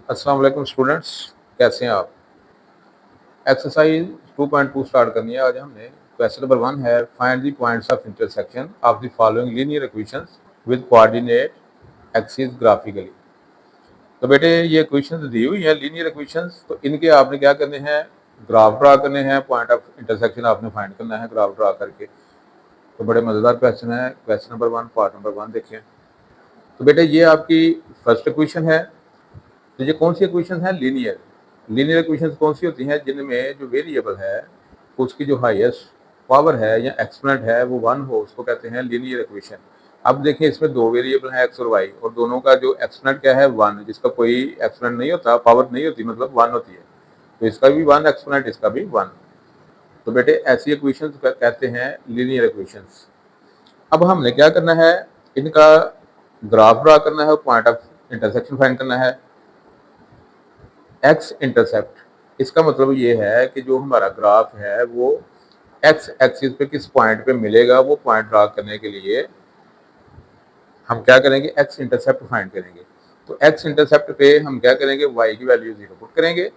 अस्सलाम वालेकुम स्टूडेंट्स, कैसे हैं आप। एक्सरसाइज 2.2 स्टार्ट करनी है आज हमने। क्वेश्चन नंबर 1 है, find the points of intersection of the following linear equations with coordinate axis graphically. तो बेटे ये इक्वेशंस दी हुई हैं लीनियर इक्वेशंस, तो इनके आपने क्या करने हैं, ग्राफ ड्रा करने हैं। पॉइंट ऑफ इंटरसेक्शन आपने फाइंड करना है ग्राफ ड्रा करके। तो बड़े मज़ेदार क्वेश्चन है। क्वेश्चन नंबर 1 पार्ट नंबर 1 देखें। तो बेटे ये आपकी फर्स्ट इक्वेशन है। तो ये कौन सी इक्वेशन है, लीनियर। लीनियर इक्वेशन कौन सी होती हैं, जिनमें जो वेरिएबल है उसकी जो हाईएस्ट पावर है या एक्सपोनेंट है वो 1 हो, उसको कहते हैं लीनियर इक्वेशन। अब देखें इसमें दो वेरिएबल हैं एक्स और वाई, और दोनों का जो एक्सपोनेंट क्या है 1, जिसका कोई एक्सपोनेंट नहीं होता, पावर नहीं होती, मतलब 1 होती है। तो इसका भी 1 एक्सपोनेंट, इसका भी 1। तो बेटे ऐसी इक्वेशन कहते हैं लीनियर इक्वेशंस। अब हमने क्या करना है, इनका ग्राफ ड्रा करना है, पॉइंट ऑफ इंटरसेक्शन फाइंड करना है। एक्स इंटरसेप्ट, इसका मतलब ये है कि जो हमारा ग्राफ है वो एक्स एक्सिस पे किस पॉइंट पे मिलेगा, वो पॉइंट ड्रा करने के लिए हम क्या करेंगे, एक्स इंटरसेप्ट फाइंड करेंगे। तो एक्स इंटरसेप्ट पे हम क्या करेंगे, वाई की वैल्यू 0 पुट करेंगे,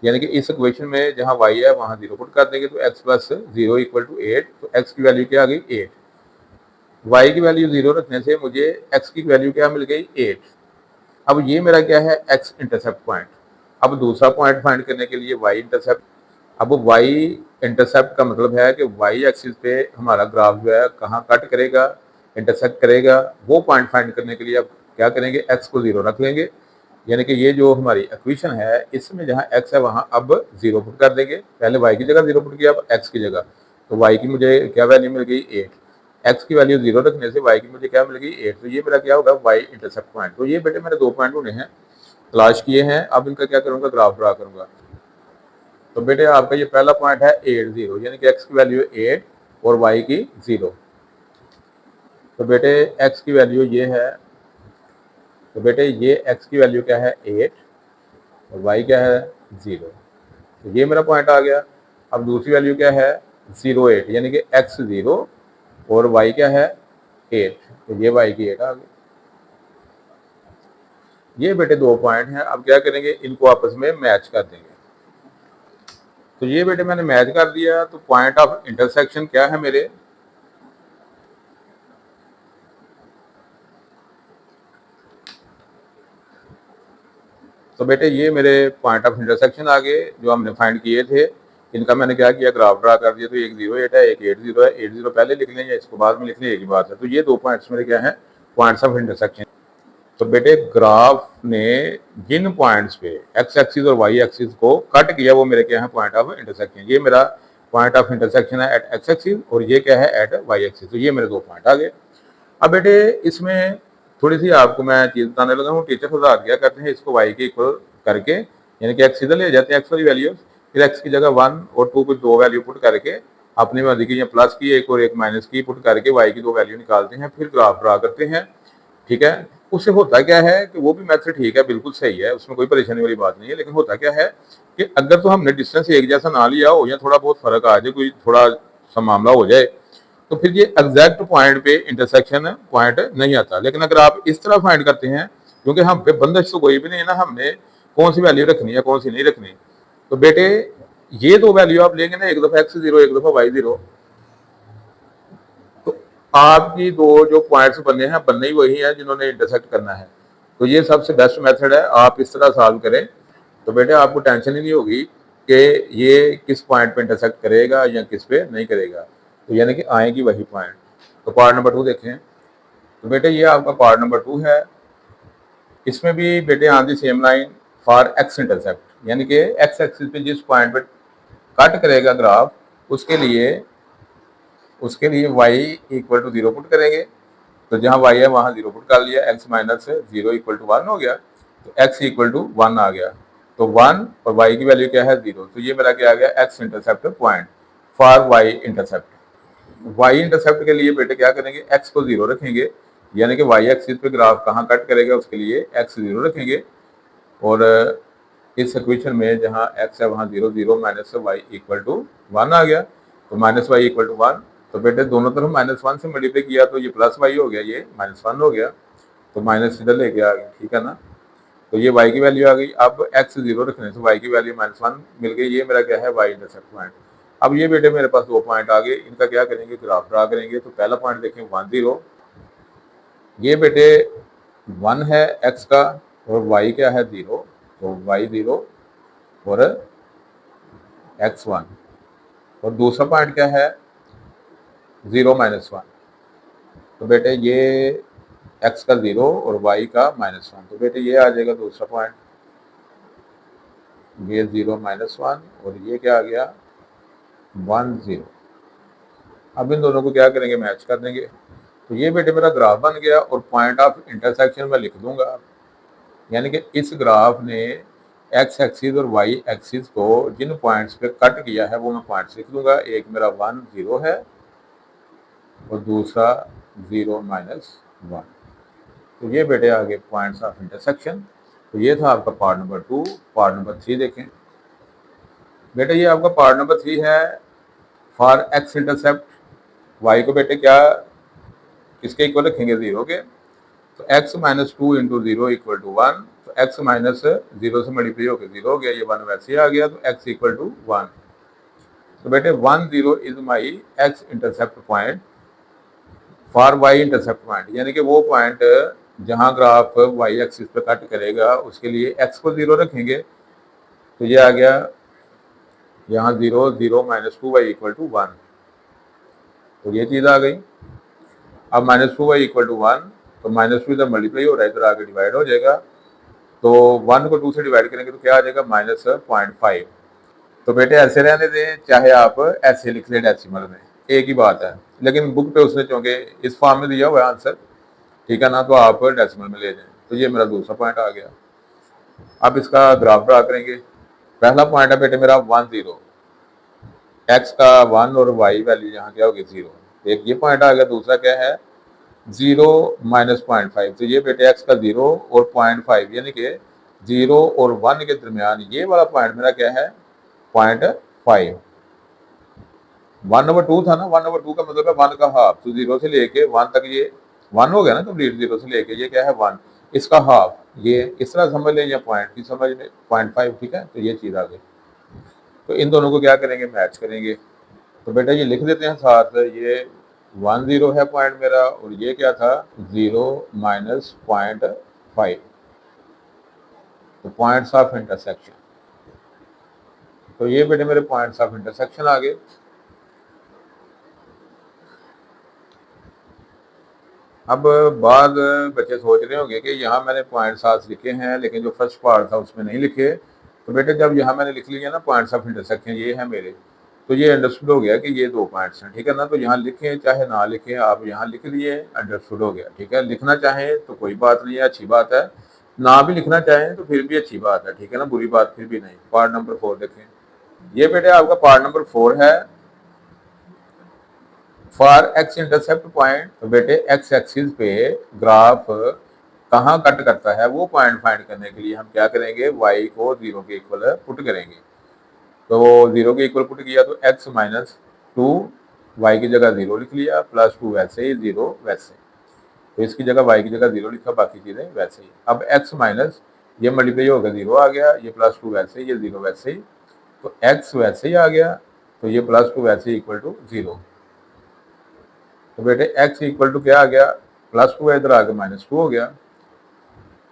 यानी कि इस इक्वेशन में जहाँ वाई है वहाँ 0 पुट कर देंगे। तो एक्स प्लस 0 इक्वल टू 8। तो एक्स की वैल्यू क्या आ गई, 8। वाई की वैल्यू 0 रखने से मुझे एक्स की वैल्यू क्या मिल गई, 8। अब ये मेरा क्या है, एक्स इंटरसेप्ट पॉइंट। अब दूसरा पॉइंट फाइंड करने के लिए वाई इंटरसेप्ट। अब वाई इंटरसेप्ट का मतलब है कि वाई एक्सिस पे हमारा ग्राफ जो है कहाँ कट करेगा, इंटरसेक्ट करेगा, वो पॉइंट फाइंड करने के लिए अब क्या करेंगे, एक्स को 0 रख लेंगे। यानी कि ये जो हमारी इक्वेशन है इसमें जहाँ एक्स है वहाँ अब 0 पुट कर देंगे। पहले वाई की जगह 0 पुट किया, अब एक्स की जगह। तो वाई की मुझे क्या वैल्यू मिल गई, 8। एक्स की वैल्यू 0 रखने से वाई की मुझे क्या मिल गई, 8। तो ये मेरा क्या होगा, वाई इंटरसेप्ट पॉइंट। तो ये बेटे मैंने 2 पॉइंट ढूंढे हैं, तलाश किए हैं। अब इनका क्या करूँगा, ग्राफ ड्रा करूँगा। तो बेटे आपका ये पहला पॉइंट है 8 0, यानी कि एक्स की वैल्यू 8 और वाई की 0। तो बेटे एक्स की वैल्यू ये है, तो बेटे ये एक्स की वैल्यू क्या है, 8, और वाई क्या है, 0। तो ये मेरा पॉइंट आ गया। अब दूसरी वैल्यू क्या है, 0 8, यानी कि एक्स 0 और वाई क्या है, 8। तो ये वाई की 8 आ गई। ये बेटे 2 पॉइंट हैं। अब क्या करेंगे, इनको आपस में मैच कर देंगे। तो ये बेटे मैंने मैच कर दिया। तो पॉइंट ऑफ इंटरसेक्शन क्या है मेरे, तो बेटे ये मेरे पॉइंट ऑफ इंटरसेक्शन आ गए जो हमने फाइंड किए थे। इनका मैंने क्या किया, ग्राफ ड्रा कर दिया। तो एक 0 8 है, एक 8 0 है। 8 0 पहले लिख लें या इसको बाद में लिख लें, एक ही बात है। तो ये 2 पॉइंट्स मेरे क्या है, पॉइंट्स ऑफ इंटरसेक्शन। तो बेटे ग्राफ ने जिन पॉइंट्स पे एक्स एक्सिस और वाई एक्सिस को कट किया वो मेरे क्या है, पॉइंट ऑफ इंटरसेक्शन। ये मेरा पॉइंट ऑफ इंटरसेक्शन है एट एक्स एक्सिस, और ये क्या है, एट वाई एक्सिस। तो ये मेरे 2 पॉइंट आ गए। अब बेटे इसमें थोड़ी सी आपको मैं चीज़ बताने लगा हूँ। टीचर हज़ार क्या करते हैं, इसको वाई के इक्वल करके, यानी कि एक्स इधर ले जाते हैं, एक्स वाली वैल्यू, फिर एक्स की जगह 1 और 2 को 2 वैल्यू पुट करके अपनी मर्जी की, या प्लस की एक और एक माइनस की पुट करके वाई की 2 वैल्यू निकालते हैं, फिर ग्राफ ड्रा करते हैं। ठीक है। उससे होता क्या है कि वो भी मेथड ठीक है, बिल्कुल सही है, उसमें कोई परेशानी वाली बात नहीं है। लेकिन होता क्या है कि अगर तो हमने डिस्टेंस एक जैसा ना लिया हो, या थोड़ा बहुत फर्क आ जाए, कोई थोड़ा सा मामला हो जाए, तो फिर ये एग्जैक्ट पॉइंट पे इंटरसेक्शन पॉइंट नहीं आता। लेकिन अगर आप इस तरह फाइंड करते हैं, क्योंकि हम पे बंदिश तो कोई भी नहीं है ना, हमने कौन सी वैल्यू रखनी है कौन सी नहीं रखनी। तो बेटे ये 2 वैल्यू आप लेंगे ना, एक दफ़ा एक्स 0 एक दफ़ा वाई 0, तो आपकी 2 जो पॉइंट्स बनने हैं, बनने ही वही हैं जिन्होंने इंटरसेक्ट करना है। तो ये सबसे बेस्ट मेथड है, आप इस तरह सॉल्व करें। तो बेटे आपको टेंशन ही नहीं होगी कि ये किस पॉइंट पे इंटरसेक्ट करेगा या किस पे नहीं करेगा। तो यानी कि आएगी वही पॉइंट। तो पार्ट नंबर 2 देखें। तो बेटे ये आपका पार्ट नंबर 2 है। इसमें भी बेटे आन the same line for x intercept, यानी कि एक्स एक्सिस पे जिस पॉइंट पे कट करेगा ग्राफ, उसके लिए y इक्वल टू 0 पुट करेंगे। तो जहाँ y है वहाँ 0 पुट कर लिया, x माइनस 0 इक्वल टू 1 हो गया। तो x इक्वल टू 1 आ गया। तो 1 और y की वैल्यू क्या है, 0। तो ये मेरा क्या आ गया, x intercept point for y intercept. y intercept के लिए बेटे क्या करेंगे, x को 0 रखेंगे, यानी कि y एक्सिस पे ग्राफ कहाँ कट करेगा उसके लिए x 0 रखेंगे। और इस इक्वेशन में जहाँ x है वहाँ 0 0 माइनस y इक्वल टू 1 आ गया। तो माइनस वाई इक्वल टू 1। तो बेटे दोनों तरफ -1 से मल्टीप्लाई किया तो ये प्लस वाई हो गया, ये -1 हो गया। तो माइनस इधर लेके आ गया, ठीक है ना। तो ये y की वैल्यू आ गई। अब x 0 रखने से y की वैल्यू -1 मिल गई। ये मेरा क्या है, y इंटरसेप्ट पॉइंट। अब ये बेटे मेरे पास 2 पॉइंट आ गए, इनका क्या करेंगे, ग्राफ ड्रा करेंगे। तो पहला पॉइंट देखें 1 0, ये बेटे 1 है x का और y क्या है 0, तो y 0 और x 1। और दूसरा पॉइंट क्या है 0 -1, तो बेटे ये x का 0 और y का -1, तो बेटे ये आ जाएगा दूसरा पॉइंट, ये 0 -1 और ये क्या आ गया 1 0। अब इन दोनों को क्या करेंगे, मैच कर देंगे। तो ये बेटे मेरा ग्राफ बन गया और पॉइंट ऑफ इंटरसेक्शन में लिख दूंगा, यानी कि इस ग्राफ ने एक्स एक्सिस और वाई एक्सिस को जिन पॉइंट्स पे कट किया है वो मैं पॉइंट्स लिख दूंगा। एक मेरा 1 0 है और दूसरा 0 -1। तो ये बेटे आगे पॉइंट्स ऑफ इंटरसेक्शन। तो ये था आपका पार्ट नंबर 2। पार्ट नंबर 3 देखें बेटे, ये आपका पार्ट नंबर 3 है। फॉर एक्स इंटरसेप्ट वाई को बेटे क्या किसके इक्वल रखेंगे, 0 के। तो x -2 इंटू 0 इक्वल टू 1, तो x -0 से मल्टीप्लाई होकर 0 हो गया, ये 1 वैसे ही आ गया, तो x इक्वल टू 1। तो बेटे 1 0 is my x intercept point for y intercept point, यानी कि वो पॉइंट जहां ग्राफ y एक्सिस पे कट करेगा उसके लिए x को 0 रखेंगे। तो ये आ गया यहाँ 0 0 -2y इक्वल टू 1, तो ये चीज़ आ गई। अब -2y इक्वल टू 1, तो -2 इधर मल्टीप्लाई हो रहा है, इधर आगे डिवाइड हो जाएगा। तो 1 को 2 से डिवाइड करेंगे तो क्या आ जाएगा -0.5। तो बेटे ऐसे रहने दें, चाहे आप ऐसे लिख लें डेसिमल में, एक ही बात है। लेकिन बुक पे उसने चूंकि इस फॉर्म में दिया हुआ है आंसर, ठीक है ना, तो आप डेसिमल में ले जाएं। तो ये मेरा दूसरा पॉइंट आ गया। अब इसका ग्राफ ड्रा करेंगे। पहला पॉइंट है बेटे मेरा 1 0, एक्स का 1 और वाई वैल्यू यहाँ क्या होगी 0, एक ये पॉइंट आ गया। दूसरा क्या है 0 -0.5, तो ये बेटे x का 0 और 0.5, यानी कि 0 और 1 के दरमियान ये वाला पॉइंट मेरा क्या है 0.5। 1/2 था ना, 1/2 का मतलब है 1 का हाफ, तो 0 से लेके 1 तक ये 1 हो गया ना कंप्लीट, 0 से लेके ये क्या है 1, इसका हाफ, ये इस तरह समझ लें या पॉइंट की समझ लें 0.5, ठीक है। तो ये चीज़ आ गई। तो इन दोनों को क्या करेंगे, मैच करेंगे। तो बेटा ये लिख देते हैं साथ, ये 1 0 है पॉइंट मेरा और ये क्या था 0 -0.5, तो पॉइंट्स ऑफ इंटरसेक्शन। तो ये बेटे मेरे पॉइंट्स ऑफ इंटरसेक्शन आ गए। अब बाद बच्चे सोच रहे होंगे कि यहाँ मैंने पॉइंट 7 लिखे हैं लेकिन जो फर्स्ट पार्ट था उसमें नहीं लिखे। तो बेटे जब यहाँ मैंने लिख लिया ना पॉइंट्स ऑफ इंटरसेक्शन ये है मेरे, तो ये अंडरस्टूड हो गया कि ये 2 पॉइंट्स हैं, ठीक है ना। तो यहाँ लिखें चाहे ना लिखें, आप यहाँ लिख लिए, अंडरस्टूड हो गया, ठीक है। लिखना चाहें तो कोई बात नहीं है, अच्छी बात है। ना भी लिखना चाहें तो फिर भी अच्छी बात है, ठीक है ना, बुरी बात फिर भी नहीं। पार्ट नंबर 4 देखें। ये बेटे आपका पार्ट नंबर 4 है। फॉर एक्स इंटरसेप्ट पॉइंट, तो बेटे एक्स एक्सिस पे ग्राफ कहाँ कट करता है वो पॉइंट फाइंड करने के लिए हम क्या करेंगे, y को 0 के इक्वल पुट करेंगे। तो 0 के इक्वल पुट किया तो x -2, y की जगह 0 लिख लिया, +2 वैसे ही 0 वैसे, तो इसकी जगह y की जगह 0 लिखा, बाकी चीज़ें वैसे ही। अब x माइनस ये मल्टीप्लाई होगा 0 आ गया, ये +2 वैसे ही, ये 0 वैसे ही, तो x वैसे ही आ गया, तो ये +2 वैसे ही इक्वल टू 0। तो बेटे x इक्वल टू क्या आ गया, +2 है, इधर आगे -2 हो गया।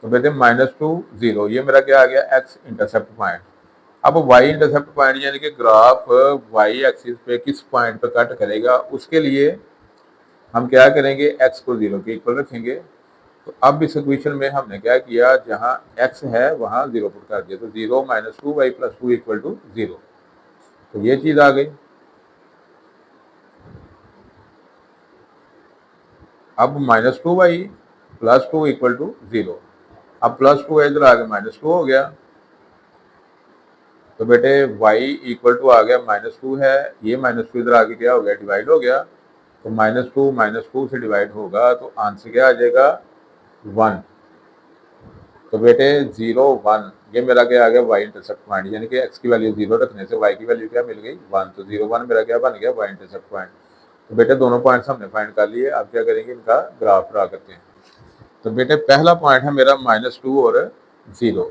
तो बेटे -2 0, ये मेरा क्या आ गया x इंटरसेप्ट पॉइंट। अब y इंटरसेप्ट पॉइंट यानी कि ग्राफ y एक्सिस पे किस पॉइंट पे कट करेगा उसके लिए हम क्या करेंगे, x को 0 के इक्वल रखेंगे। तो अब इस इक्वेशन में हमने क्या किया, जहां x है वहां 0 पुट कर दिया, तो 0 -2y + 2 इक्वल टू 0, तो ये चीज आ गई। अब -2y + 2 इक्वल टू 0, अब +2 है, इधर आगे -2 हो गया। तो बेटे y इक्वल टू आ गया -2 है, ये -2 इधर आगे क्या हो गया, डिवाइड हो गया। तो -2 से डिवाइड होगा तो आंसर क्या आ जाएगा 1। तो बेटे 0 1, ये मेरा क्या आ गया y इंटरसेप्ट पॉइंट, यानी कि x की वैल्यू 0 रखने से y की वैल्यू क्या मिल गई 1, तो 0 1 मेरा क्या बन गया y इंटरसेप्ट पॉइंट। तो बेटे दोनों पॉइंट्स हमने फाइंड कर लिए। अब क्या करेंगे, इनका ग्राफ ड्रा करते हैं। तो बेटे पहला पॉइंट है मेरा -2 और 0।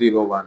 0 1،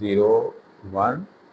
0 1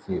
0۔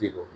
0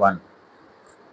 1۔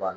1۔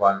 1،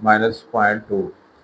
-0.2۔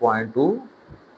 0.2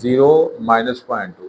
0 - 0.2۔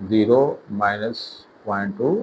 0 - 0.2،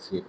0۔